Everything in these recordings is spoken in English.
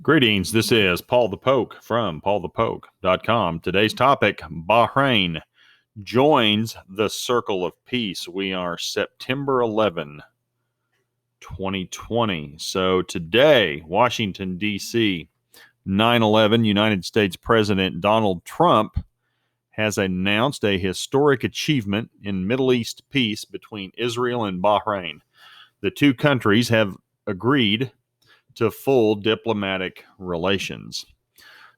Greetings. This is Paul the Poke from PaulthePoke.com. Today's topic: Bahrain joins the Circle of Peace. We are September 11, 2020. So today, Washington, D.C., 9/11, United States President Donald Trump has announced a historic achievement in Middle East peace between Israel and Bahrain. The two countries have agreed to full diplomatic relations.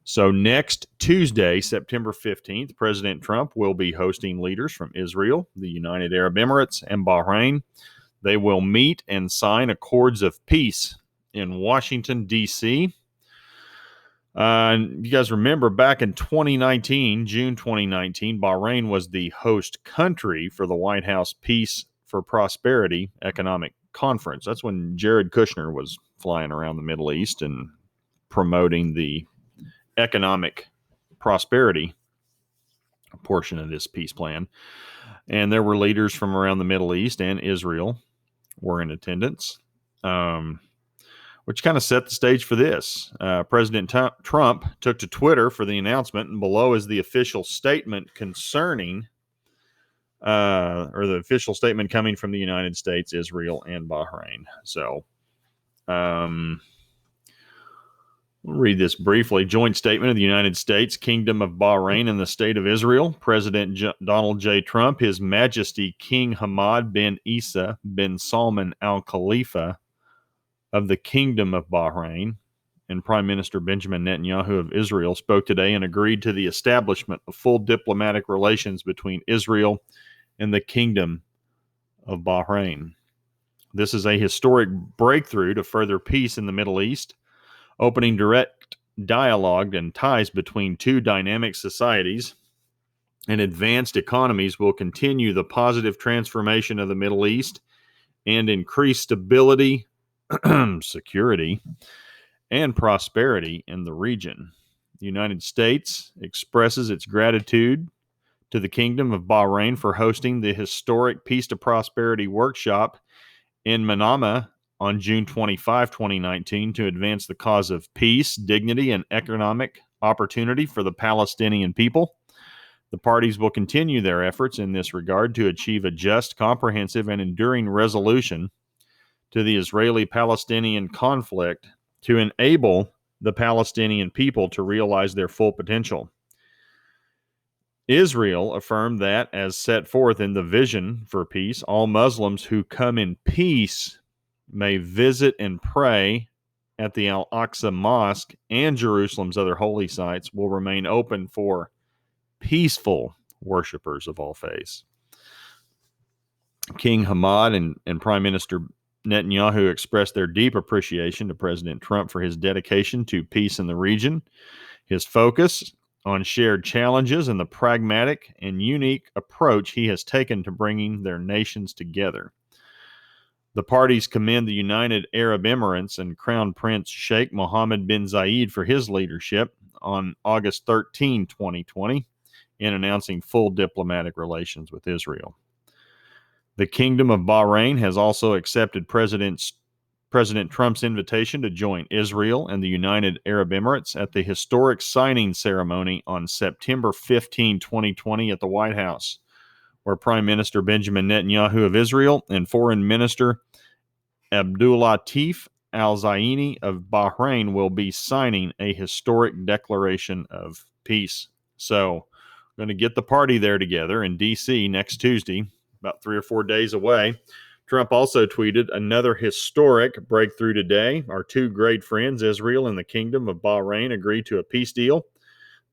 So next Tuesday, September 15th, President Trump will be hosting leaders from Israel, the United Arab Emirates, and Bahrain. They will meet and sign accords of peace in Washington, D.C. You guys remember back in 2019, June 2019, Bahrain was the host country for the White House Peace for Prosperity Economic Conference. That's when Jared Kushner was flying around the Middle East and promoting the economic prosperity portion of this peace plan. And there were leaders from around the Middle East and Israel were in attendance, which kind of set the stage for this. President Trump took to Twitter for the announcement, and below is the official statement concerning or the official statement coming from the United States, Israel, and Bahrain. So, we'll read this briefly. Joint statement of the United States, Kingdom of Bahrain, and the State of Israel. President Donald J. Trump, His Majesty King Hamad bin Isa bin Salman Al Khalifa of the Kingdom of Bahrain, and Prime Minister Benjamin Netanyahu of Israel spoke today and agreed to the establishment of full diplomatic relations between Israel and the Kingdom of Bahrain. This is a historic breakthrough to further peace in the Middle East, opening direct dialogue and ties between two dynamic societies and advanced economies will continue the positive transformation of the Middle East and increase stability, security, and prosperity in the region. The United States expresses its gratitude to the Kingdom of Bahrain for hosting the historic Peace to Prosperity workshop in Manama on June 25, 2019, to advance the cause of peace, dignity, and economic opportunity for the Palestinian people. The parties will continue their efforts in this regard to achieve a just, comprehensive, and enduring resolution to the Israeli-Palestinian conflict to enable the Palestinian people to realize their full potential. Israel affirmed that, as set forth in the Vision for Peace, all Muslims who come in peace may visit and pray at the Al-Aqsa Mosque and Jerusalem's other holy sites will remain open for peaceful worshipers of all faiths. King Hamad and Prime Minister Netanyahu expressed their deep appreciation to President Trump for his dedication to peace in the region, his focus on shared challenges, and the pragmatic and unique approach he has taken to bringing their nations together. The parties commend the United Arab Emirates and Crown Prince Sheikh Mohammed bin Zayed for his leadership on August 13, 2020, in announcing full diplomatic relations with Israel. The Kingdom of Bahrain has also accepted President Trump's invitation to join Israel and the United Arab Emirates at the historic signing ceremony on September 15, 2020 at the White House, where Prime Minister Benjamin Netanyahu of Israel and Foreign Minister Abdulatif Al-Zaini of Bahrain will be signing a historic declaration of peace. So, we're going to get the party there together in D.C. next Tuesday, about 3 or 4 days away. Trump also tweeted, another historic breakthrough today. Our two great friends, Israel and the Kingdom of Bahrain, agreed to a peace deal,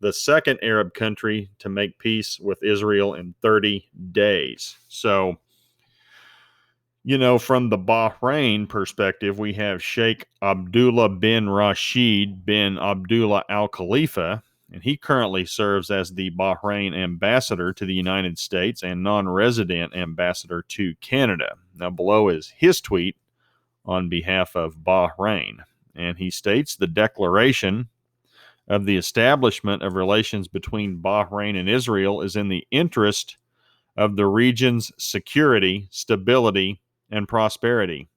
the second Arab country to make peace with Israel in 30 days. So, from the Bahrain perspective, we have Sheikh Abdullah bin Rashid bin Abdullah Al Khalifa, and he currently serves as the Bahrain ambassador to the United States and non-resident ambassador to Canada. Now, below is his tweet on behalf of Bahrain, and he states the declaration of the establishment of relations between Bahrain and Israel is in the interest of the region's security, stability, and prosperity.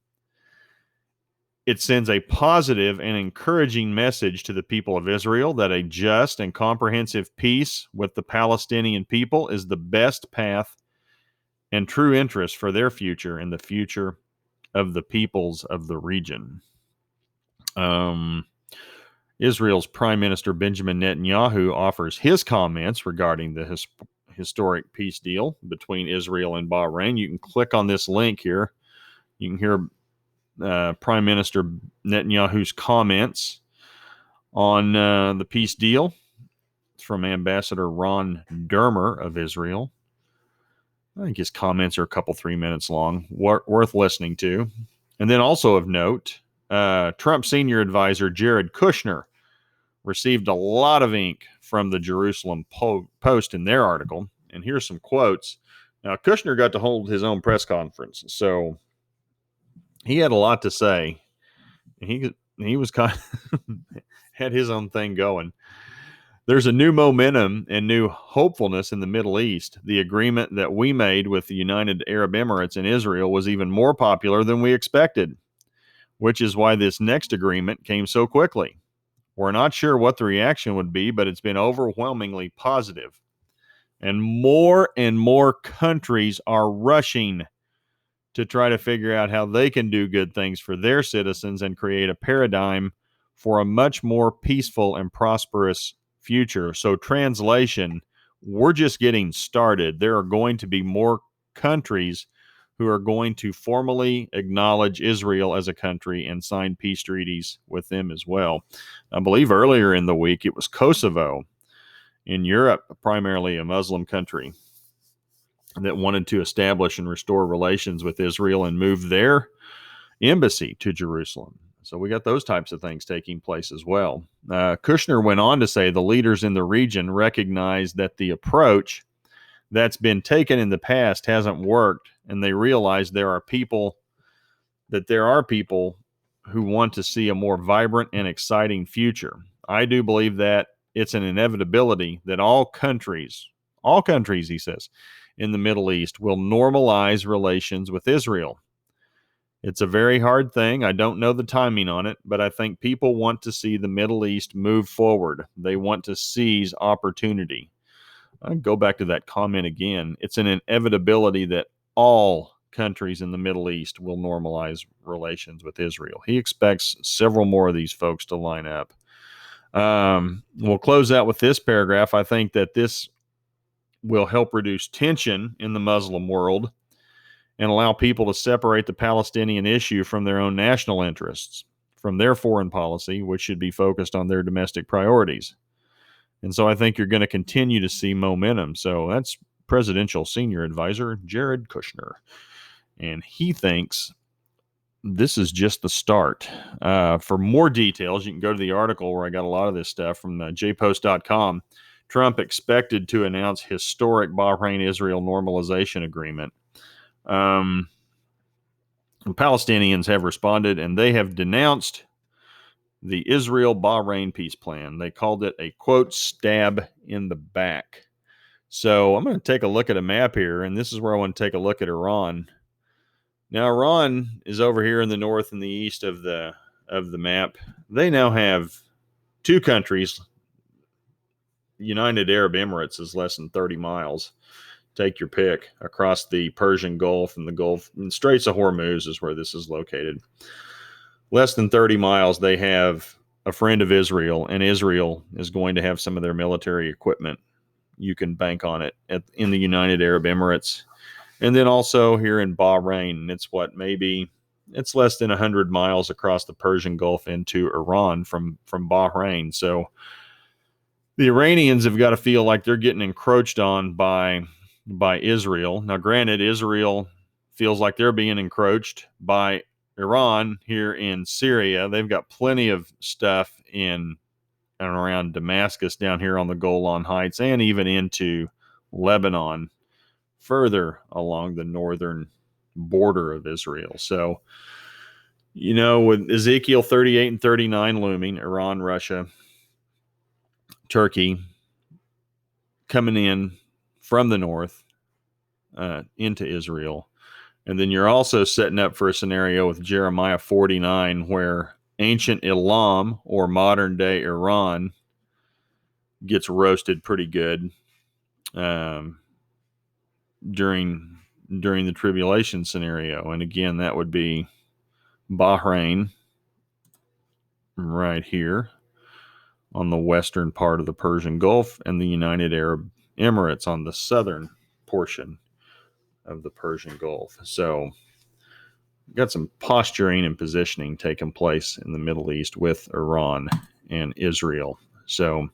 it sends a positive and encouraging message to the people of Israel that a just and comprehensive peace with the Palestinian people is the best path and true interest for their future and the future of the peoples of the region. Israel's Prime Minister Benjamin Netanyahu offers his comments regarding the historic peace deal between Israel and Bahrain. You can click on this link here. You can hear Prime Minister Netanyahu's comments on the peace deal. It's from Ambassador Ron Dermer of Israel. I think his comments are a couple 3 minutes long, worth listening to. And then also of note, Trump senior advisor Jared Kushner received a lot of ink from the Jerusalem Post in their article. And here's some quotes. Now, Kushner got to hold his own press conference, so he had a lot to say. He was kind of had his own thing going. There's a new momentum and new hopefulness in the Middle East. The agreement that we made with the United Arab Emirates and Israel was even more popular than we expected, which is why this next agreement came so quickly. We're not sure what the reaction would be, but it's been overwhelmingly positive. And more countries are rushing to try to figure out how they can do good things for their citizens and create a paradigm for a much more peaceful and prosperous future. So, translation, we're just getting started. There are going to be more countries who are going to formally acknowledge Israel as a country and sign peace treaties with them as well. I believe earlier in the week it was Kosovo in Europe, primarily a Muslim country, that wanted to establish and restore relations with Israel and move their embassy to Jerusalem. So we got those types of things taking place as well. Kushner went on to say the leaders in the region recognize that the approach that's been taken in the past hasn't worked, and they realize there are people who want to see a more vibrant and exciting future. I do believe that it's an inevitability that all countries, he says, in the Middle East will normalize relations with Israel. It's a very hard thing. I don't know the timing on it, but I think people want to see the Middle East move forward. They want to seize opportunity. I'll go back to that comment again. It's an inevitability that all countries in the Middle East will normalize relations with Israel. He expects several more of these folks to line up. We'll close out with this paragraph. I think that this will help reduce tension in the Muslim world and allow people to separate the Palestinian issue from their own national interests, from their foreign policy, which should be focused on their domestic priorities. And so I think you're going to continue to see momentum. So that's presidential senior advisor Jared Kushner. And he thinks this is just the start. For more details, you can go to the article where I got a lot of this stuff from jpost.com. Trump expected to announce historic Bahrain-Israel normalization agreement. Palestinians have responded, and they have denounced the Israel-Bahrain peace plan. They called it a, quote, stab in the back. So I'm going to take a look at a map here, and this is where I want to take a look at Iran. Now, Iran is over here in the north and the east of the map. They now have two countries. United Arab Emirates is less than 30 miles. Take your pick, across the Persian Gulf and the Gulf and Straits of Hormuz is where this is located. Less than 30 miles, they have a friend of Israel, and Israel is going to have some of their military equipment. You can bank on it in the United Arab Emirates. And then also here in Bahrain, it's less than 100 miles across the Persian Gulf into Iran from Bahrain. So the Iranians have got to feel like they're getting encroached on by Israel. Now, granted, Israel feels like they're being encroached by Iran here in Syria. They've got plenty of stuff in and around Damascus down here on the Golan Heights and even into Lebanon, further along the northern border of Israel. So, with Ezekiel 38 and 39 looming, Iran, Russia, Turkey coming in from the north into Israel, And then you're also setting up for a scenario with Jeremiah 49 where ancient Elam, or modern day Iran, gets roasted pretty good um, during the tribulation scenario. And again, that would be Bahrain right here on the western part of the Persian Gulf, and the United Arab Emirates on the southern portion of the Persian Gulf. So got some posturing and positioning taking place in the Middle East with Iran and Israel. So,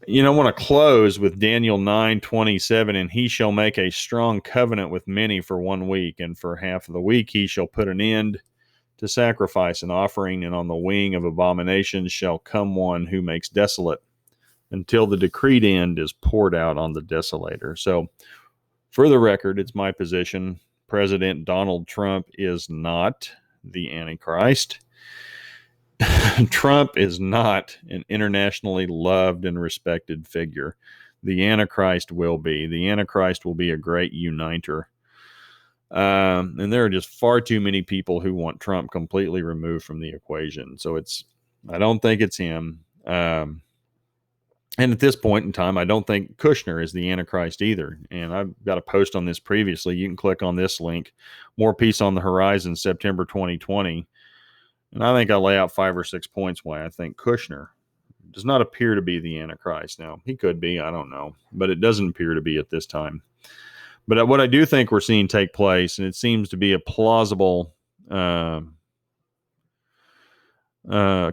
I want to close with Daniel 9:27, and he shall make a strong covenant with many for 1 week, and for half of the week he shall put an end to sacrifice and offering, and on the wing of abominations shall come one who makes desolate, until the decreed end is poured out on the desolator. So, for the record, it's my position President Donald Trump is not the Antichrist. Trump is not an internationally loved and respected figure. The Antichrist will be. The Antichrist will be a great uniter. And there are just far too many people who want Trump completely removed from the equation. So I don't think it's him. And at this point in time, I don't think Kushner is the Antichrist either. And I've got a post on this previously. You can click on this link. More Peace on the Horizon, September 2020. And I think I lay out 5 or 6 points why I think Kushner does not appear to be the Antichrist. Now, he could be, I don't know. But it doesn't appear to be at this time. But what I do think we're seeing take place, and it seems to be a plausible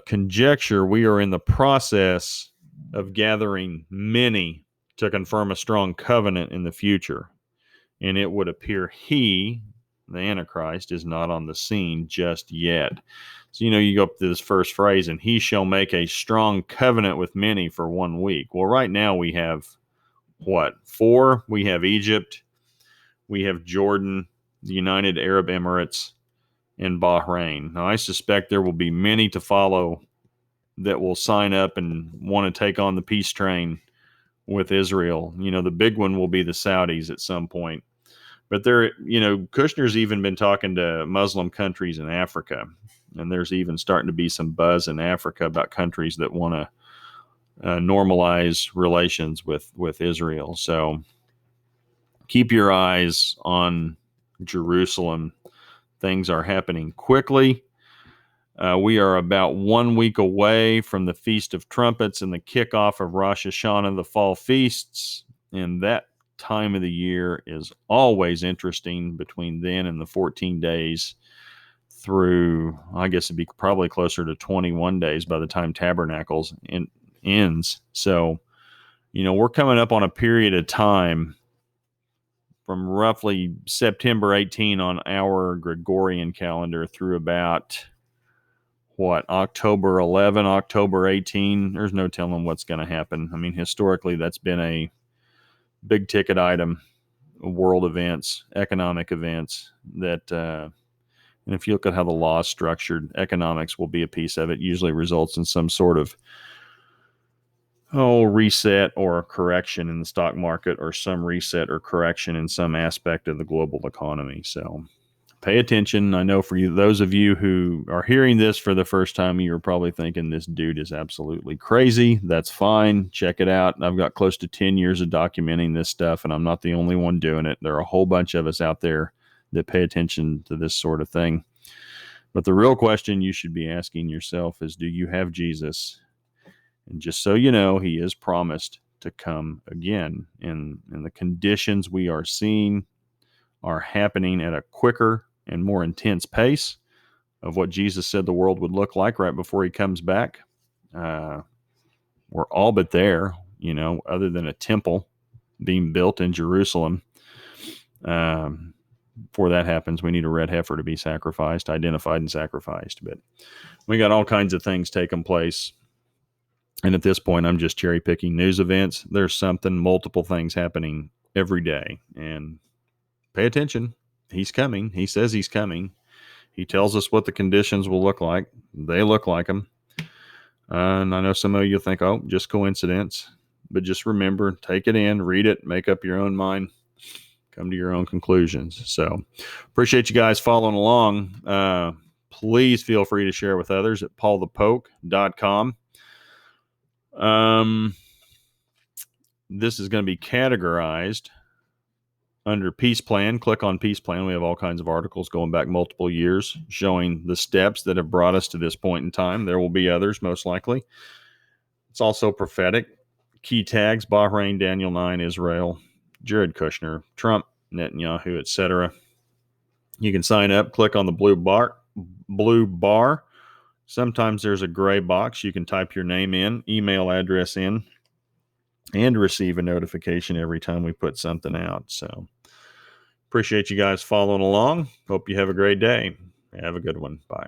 conjecture, we are in the process of gathering many to confirm a strong covenant in the future. And it would appear he, the Antichrist, is not on the scene just yet. So, you go up to this first phrase, and he shall make a strong covenant with many for 1 week. Well, right now we have what? 4? We have Egypt, we have Jordan, the United Arab Emirates, and Bahrain. Now, I suspect there will be many to follow that will sign up and want to take on the peace train with Israel. The big one will be the Saudis at some point. But Kushner's even been talking to Muslim countries in Africa. And there's even starting to be some buzz in Africa about countries that want to normalize relations with Israel. So keep your eyes on Jerusalem. Things are happening quickly. We are about 1 week away from the Feast of Trumpets and the kickoff of Rosh Hashanah, the fall feasts. And that time of the year is always interesting between then and the 14 days through, I guess it'd be probably closer to 21 days by the time Tabernacles ends. So, we're coming up on a period of time from roughly September 18 on our Gregorian calendar through about October 11, October 18. There's no telling what's going to happen. I mean, historically, that's been a big ticket item, world events, economic events that, and if you look at how the law is structured, economics will be a piece of it, usually results in some sort of reset or correction in the stock market, or some reset or correction in some aspect of the global economy. So pay attention. I know for those of you who are hearing this for the first time, you're probably thinking this dude is absolutely crazy. That's fine. Check it out. I've got close to 10 years of documenting this stuff, and I'm not the only one doing it. There are a whole bunch of us out there that pay attention to this sort of thing. But the real question you should be asking yourself is, do you have Jesus? And just so you know, he is promised to come again. And the conditions we are seeing are happening at a quicker and more intense pace of what Jesus said the world would look like right before he comes back. We're all but there, other than a temple being built in Jerusalem. Before that happens, we need a red heifer to be sacrificed, identified and sacrificed. But we got all kinds of things taking place. And at this point, I'm just cherry picking news events. There's multiple things happening every day. And pay attention. He's coming. He says he's coming. He tells us what the conditions will look like. They look like them. And I know some of you think, just coincidence. But just remember, take it in, read it, make up your own mind. Come to your own conclusions. So appreciate you guys following along. Please feel free to share with others at PaulthePoke.com. This is going to be categorized under Peace Plan. Click on Peace Plan. We have all kinds of articles going back multiple years showing the steps that have brought us to this point in time. There will be others, most likely. It's also prophetic. Key tags: Bahrain, Daniel 9, Israel, Jared Kushner, Trump, Netanyahu, etc. You can sign up. Click on the blue bar. Sometimes there's a gray box. You can type your name in, email address in, and receive a notification every time we put something out. So appreciate you guys following along. Hope you have a great day. Have a good one. Bye.